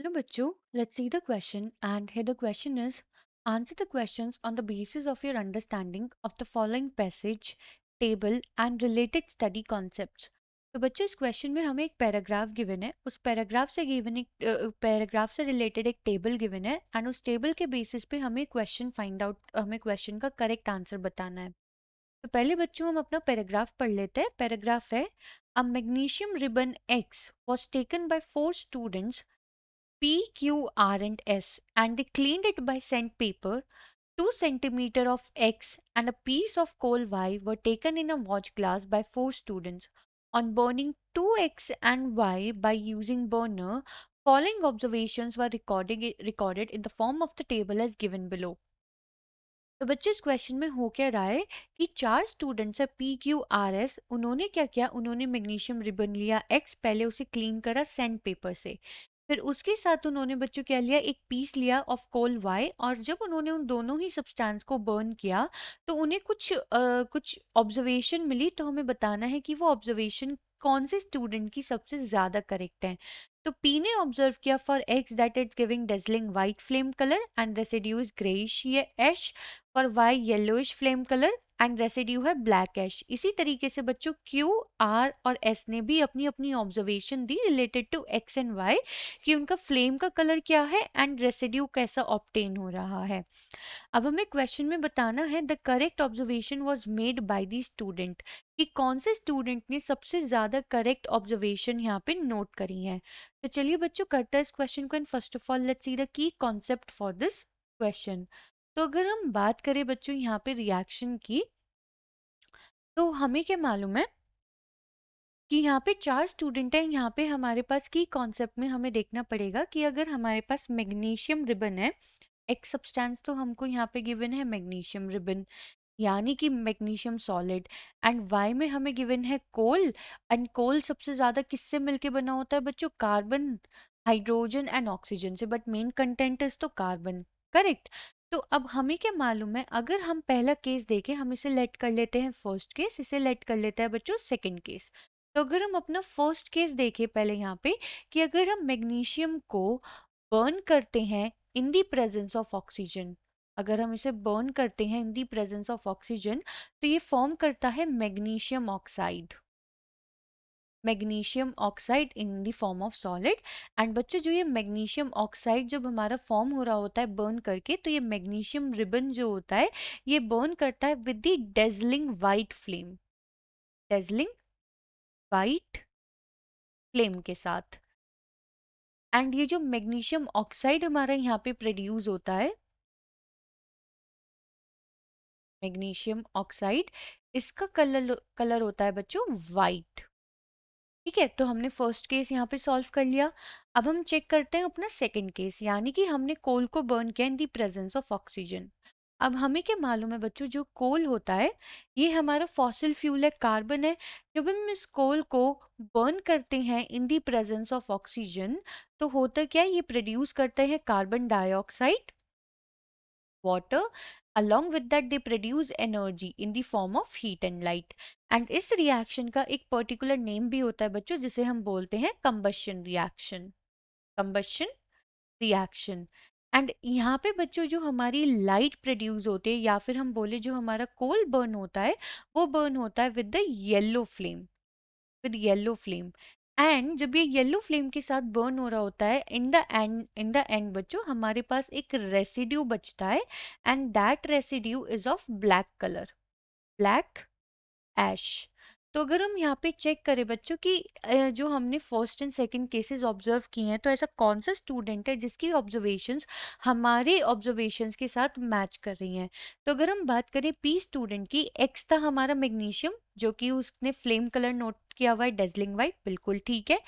Hello, Bachchu. Let's see the question. And here the question is answer the questions on the basis of your understanding of the following passage, table and related study concepts. तो बच्चों इस question में हमें एक paragraph given है उस paragraph से given एक पैराग्राफ से रिलेटेड एक टेबल गिवन है एंड उस टेबल के बेसिस पे हमें क्वेश्चन का करेक्ट आंसर बताना है। तो पहले बच्चों हम अपना पैराग्राफ पढ़ लेते हैं। पैराग्राफ है a magnesium ribbon x was taken by four students P, Q, R, and S, and they cleaned it by sandpaper. 2 centimeter of X and a piece of coal Y were taken in a watch glass by 4 students. On burning 2X and Y by using burner, following observations were recorded in the form of the table as given below. तो बच्चे इस question में हो क्या रहा है कि 4 students है PQRS। उन्होंने क्या किया, उन्होंने मैग्नीशियम रिबन लिया X, पहले उसे क्लीन करा सैंड पेपर से। फिर उसके साथ उन्होंने बच्चों क्या लिया, एक पीस लिया ऑफ कोल वाई, और जब उन्होंने उन दोनों ही सब्सटेंस को बर्न किया तो उन्हें कुछ ऑब्जर्वेशन मिली। तो हमें बताना है कि वो ऑब्जर्वेशन कौन से स्टूडेंट की सबसे ज्यादा करेक्ट है। तो पी ने ऑब्जर्व किया for X that it's giving dazzling white flame colour and residue is greyish ash. For Y yellowish flame colour and residue है ब्लैक एश। इसी तरीके से बच्चों क्यू, आर और एस ने भी अपनी अपनी ऑब्जर्वेशन दी related to X and Y कि उनका फ्लेम का कलर क्या है एंड रेसिड्यू कैसा ऑब्टेन हो रहा है। अब हमें क्वेश्चन में बताना है the correct observation was made by the student, कि कौन से स्टूडेंट ने सबसे ज्यादा करेक्ट ऑब्जर्वेशन यहाँ पे नोट करी है। तो चलिए बच्चों करते हैं इस क्वेश्चन को। And first of all let's see the key concept for this question. तो अगर हम बात करें बच्चों यहाँ पे रिएक्शन की, तो हमें क्या मालूम है कि यहाँ पे 4 स्टूडेंट हैं। यहाँ पे हमारे पास की कॉन्सेप्ट में हमें देखना पड़ेगा कि अगर हमारे पास मैग्नीशियम रिबन है, एक सब्सटेंस तो हमको यहाँ पे गिवन है मैग्नीशियम रिबन यानी कि मैग्नीशियम सॉलिड, एंड वाई में हमें गिवन है कोल। एंड कोल सबसे ज्यादा किससे मिलके बना होता है बच्चों, कार्बन, हाइड्रोजन एंड ऑक्सीजन से, बट मेन कंटेंट इज तो कार्बन, करेक्ट। तो अब हमें क्या मालूम है, अगर हम पहला केस देखें, हम इसे लेट कर लेते हैं फर्स्ट केस, इसे लेट कर लेते हैं बच्चों सेकंड केस। तो अगर हम अपना फर्स्ट केस देखें पहले यहाँ पे, कि अगर हम मैग्नीशियम को बर्न करते हैं in the presence of oxygen, अगर हम इसे बर्न करते हैं इन दी प्रेजेंस ऑफ ऑक्सीजन, तो ये फॉर्म करता है magnesium oxide, magnesium oxide in the form of solid. And बच्चों जो ये मैग्नीशियम ऑक्साइड जब हमारा फॉर्म हो रहा होता है बर्न करके, तो ये मैग्नीशियम रिबन जो होता है ये बर्न करता है with the dazzling white flame, dazzling white flame के साथ। एंड ये जो मैग्नीशियम ऑक्साइड हमारा यहाँ पे प्रोड्यूस होता है, मैग्नीशियम ऑक्साइड, इसका कलर कलर होता है बच्चों वाइट। ठीक है, तो हमने फर्स्ट केस यहाँ पे सॉल्व कर लिया। अब हम चेक करते हैं अपना सेकंड केस, यानी कि हमने कोल को बर्न किया इन दी प्रेजेंस ऑफ ऑक्सीजन। अब हमें क्या मालूम है बच्चों, जो कोल होता है ये हमारा फॉसिल फ्यूल है, कार्बन है। जब हम इस कोल को बर्न करते हैं इन दी प्रेजेंस ऑफ ऑक्सीजन, तो होता क्या है, ये प्रोड्यूस करते हैं carbon dioxide, water. Along with that they produce energy in the form of heat and light. And इस रिएक्शन का एक पर्टिकुलर नेम भी होता है बच्चों, जिसे हम बोलते हैं combustion reaction, combustion reaction. And यहाँ पे बच्चों जो हमारी लाइट प्रोड्यूस होती है, या फिर हम बोले जो हमारा कोल बर्न होता है, वो बर्न होता है with the yellow flame, with yellow flame. And जब ये येलो फ्लेम के साथ बर्न हो रहा होता है, इन द एंड बच्चों हमारे पास एक रेसिड्यू बचता है, and that residue is of black colour, black ash. तो अगर हम यहाँ पे चेक करें बच्चों कि जो हमने first and second cases observe किए हैं, तो ऐसा कौन सा स्टूडेंट है जिसकी ऑब्जर्वेशंस हमारे ऑब्जर्वेशंस के साथ मैच कर रही हैं। तो अगर हम बात करें पी स्टूडेंट की, एक्स था हमारा मैग्नीशियम जो कि उसने फ्लेम कलर नोट किया हुआ है डेजलिंग वाइट, बिल्कुल ठीक है।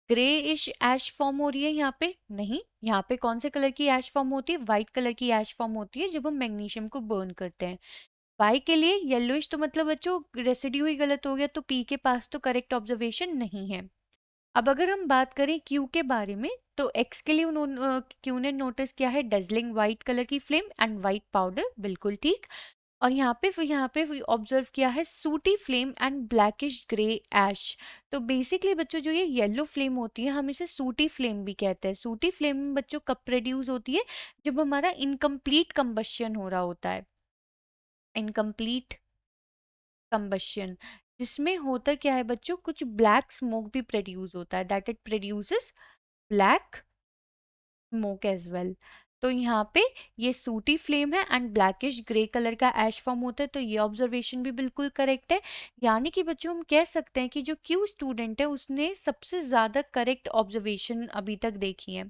ग्रेइश ऐश फॉर्म हो रही है यहाँ पे, नहीं, यहाँ पे कौन से कलर की ऐश फॉर्म होती है, व्हाइट कलर की ऐश फॉर्म होती है जब हम मैग्नीशियम को बर्न करते हैं। वाई के लिए येलोइश, तो मतलब बच्चों रेसिड्यू ही गलत हो गया, तो पी के पास तो करेक्ट ऑब्जर्वेशन नहीं है। अब अगर हम बात करें क्यू के बारे में, तो एक्स के लिए उन्होंने क्यू ने नोटिस किया है डेजलिंग व्हाइट कलर की फ्लेम एंड व्हाइट पाउडर, बिल्कुल ठीक। और यहाँ पे ऑब्जर्व किया है सूटी फ्लेम एंड ब्लैकिश ग्रे ऐश। तो बेसिकली बच्चों जो ये येलो फ्लेम होती है हम इसे सूटी फ्लेम भी कहते हैं। सूटी फ्लेम बच्चों कब प्रोड्यूस होती है, जब हमारा इनकम्प्लीट कंबशन हो रहा होता है, इनकम्प्लीट कंबशन, जिसमें होता क्या है बच्चों, कुछ ब्लैक स्मोक भी प्रोड्यूस होता है, that it produces black smoke as well. तो यहाँ पे ये सूटी फ्लेम है एंड ब्लैकिश ग्रे कलर का ऐश फॉर्म होता है, तो ये ऑब्जर्वेशन भी बिल्कुल करेक्ट है। यानी कि बच्चों हम कह सकते हैं कि जो क्यू स्टूडेंट है उसने सबसे ज्यादा करेक्ट ऑब्जर्वेशन अभी तक देखी है।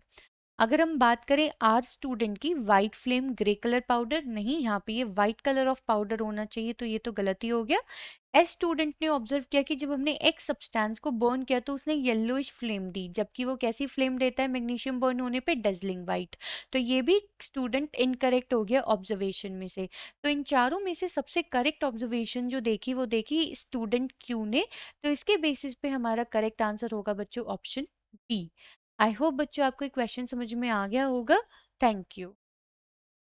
अगर हम बात करें आर स्टूडेंट की, white flame grey colour powder नहीं, यहाँ पे ये व्हाइट कलर ऑफ पाउडर होना चाहिए, तो ये तो गलती हो गया। एस स्टूडेंट ने ऑब्जर्व किया कि जब हमने एक्स सब्सटेंस को बर्न किया तो उसने येलोइश फ्लेम दी, जबकि वो कैसी फ्लेम देता है मैग्नीशियम बर्न होने पे, डेजलिंग व्हाइट। तो ये भी स्टूडेंट इनकरेक्ट हो गया ऑब्जर्वेशन में से। तो इन चारों में से सबसे करेक्ट ऑब्जर्वेशन जो देखी वो देखी स्टूडेंट क्यू ने। तो इसके बेसिस पे हमारा करेक्ट आंसर होगा बच्चों ऑप्शन बी। आई होप बच्चों आपको क्वेश्चन समझ में आ गया होगा। Thank you.